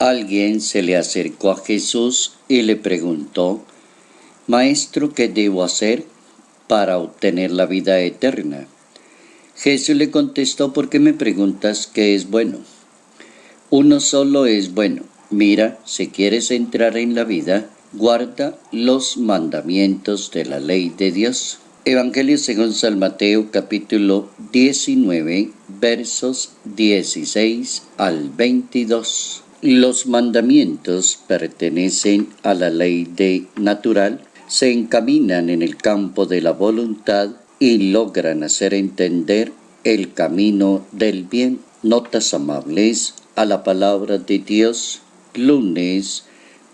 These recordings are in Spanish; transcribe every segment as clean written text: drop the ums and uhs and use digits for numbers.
Alguien se le acercó a Jesús y le preguntó: Maestro, ¿qué debo hacer para obtener la vida eterna? Jesús le contestó: ¿por qué me preguntas qué es bueno? Uno solo es bueno. Mira, si quieres entrar en la vida, guarda los mandamientos de la ley de Dios. Evangelio según San Mateo, capítulo 19, versos 16 al 22. Los mandamientos pertenecen a la ley natural, se encaminan en el campo de la voluntad y logran hacer entender el camino del bien. Notas amables a la palabra de Dios, lunes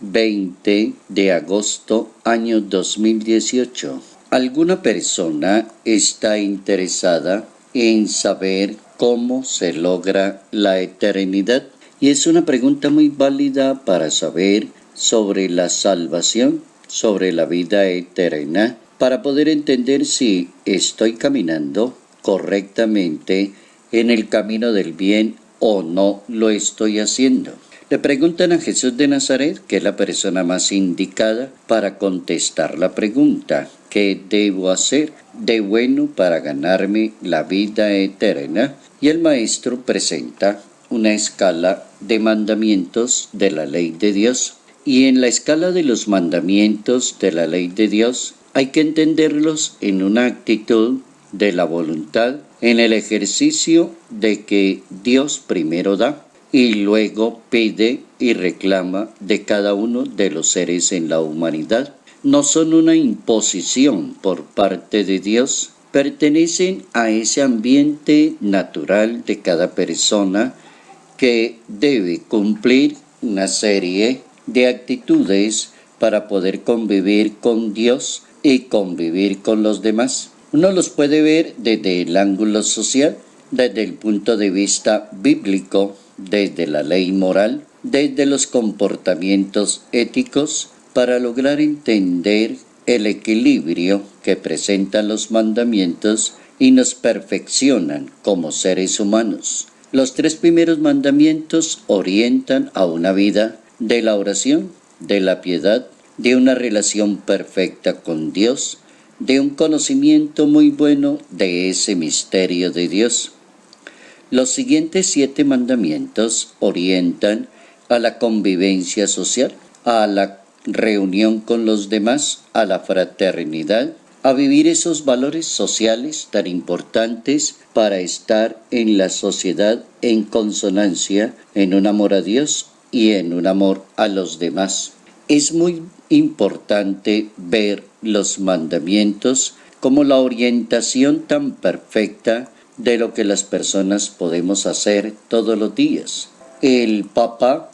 20 de agosto, año 2018. ¿Alguna persona está interesada en saber cómo se logra la eternidad? Y es una pregunta muy válida para saber sobre la salvación, sobre la vida eterna, para poder entender si estoy caminando correctamente en el camino del bien o no lo estoy haciendo. Le preguntan a Jesús de Nazaret, que es la persona más indicada para contestar la pregunta: ¿qué debo hacer de bueno para ganarme la vida eterna? Y el maestro presenta una escala de mandamientos de la ley de Dios. Y en la escala de los mandamientos de la ley de Dios hay que entenderlos en una actitud de la voluntad, en el ejercicio de que Dios primero da y luego pide y reclama de cada uno de los seres en la humanidad. No son una imposición por parte de Dios, pertenecen a ese ambiente natural de cada persona que debe cumplir una serie de actitudes para poder convivir con Dios y convivir con los demás. Uno los puede ver desde el ángulo social, desde el punto de vista bíblico, desde la ley moral, desde los comportamientos éticos, para lograr entender el equilibrio que presentan los mandamientos y nos perfeccionan como seres humanos. Los 3 primeros mandamientos orientan a una vida de la oración, de la piedad, de una relación perfecta con Dios, de un conocimiento muy bueno de ese misterio de Dios. Los siguientes 7 mandamientos orientan a la convivencia social, a la reunión con los demás, a la fraternidad, a vivir esos valores sociales tan importantes para estar en la sociedad en consonancia, en un amor a Dios y en un amor a los demás. Es muy importante ver los mandamientos como la orientación tan perfecta de lo que las personas podemos hacer todos los días. El Papa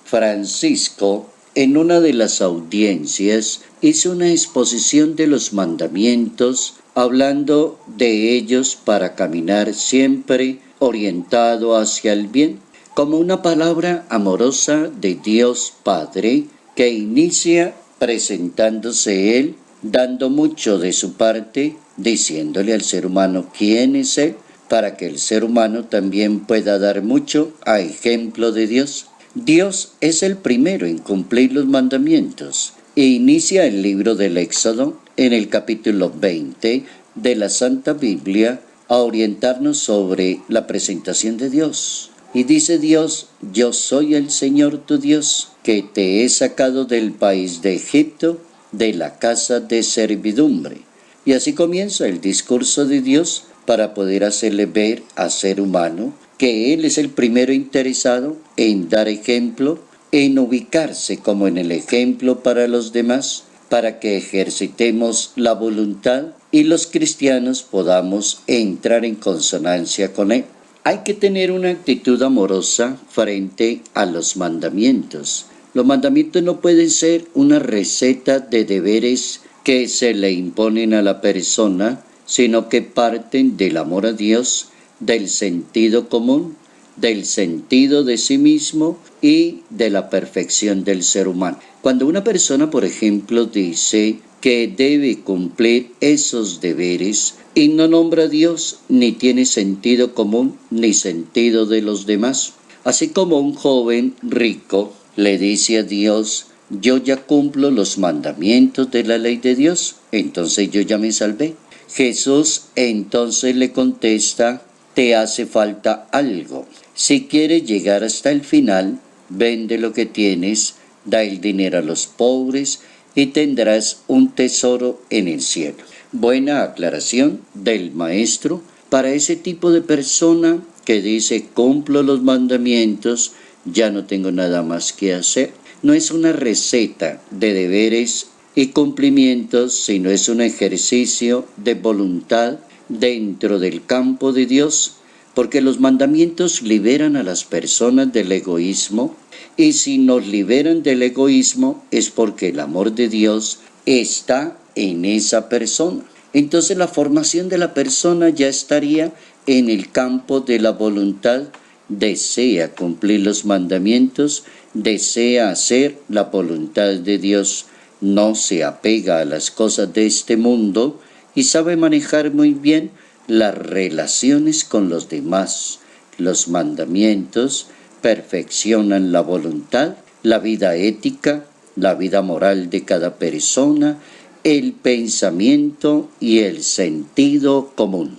Francisco, en una de las audiencias, hizo una exposición de los mandamientos, hablando de ellos para caminar siempre orientado hacia el bien, como una palabra amorosa de Dios Padre que inicia presentándose Él, dando mucho de su parte, diciéndole al ser humano quién es Él, para que el ser humano también pueda dar mucho a ejemplo de Dios. Dios es el primero en cumplir los mandamientos e inicia el libro del Éxodo en el capítulo 20 de la Santa Biblia a orientarnos sobre la presentación de Dios. Y dice Dios: yo soy el Señor tu Dios, que te he sacado del país de Egipto, de la casa de servidumbre. Y así comienza el discurso de Dios para poder hacerle ver al ser humano que Él es el primero interesado en dar ejemplo, en ubicarse como en el ejemplo para los demás, para que ejercitemos la voluntad y los cristianos podamos entrar en consonancia con Él. Hay que tener una actitud amorosa frente a los mandamientos. Los mandamientos no pueden ser una receta de deberes que se le imponen a la persona, sino que parten del amor a Dios, del sentido común, del sentido de sí mismo y de la perfección del ser humano. Cuando una persona, por ejemplo, dice que debe cumplir esos deberes y no nombra a Dios, ni tiene sentido común ni sentido de los demás, Así como un joven rico le dice a Dios, yo ya cumplo los mandamientos de la ley de Dios, entonces yo ya me salvé. Jesús entonces le contesta, te hace falta algo. Si quieres llegar hasta el final, vende lo que tienes, da el dinero a los pobres y tendrás un tesoro en el cielo. Buena aclaración del maestro para ese tipo de persona que dice, cumplo los mandamientos, ya no tengo nada más que hacer. No es una receta de deberes y cumplimientos, sino es un ejercicio de voluntad dentro del campo de Dios, porque los mandamientos liberan a las personas del egoísmo, y si nos liberan del egoísmo es porque el amor de Dios está en esa persona. Entonces la formación de la persona ya estaría en el campo de la voluntad, desea cumplir los mandamientos, desea hacer la voluntad de Dios, no se apega a las cosas de este mundo y sabe manejar muy bien las relaciones con los demás. Los mandamientos perfeccionan la voluntad, la vida ética, la vida moral de cada persona, el pensamiento y el sentido común.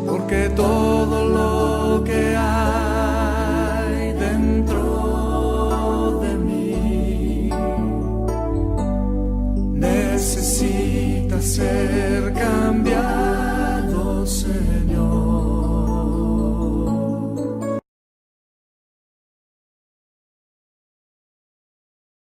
Porque todo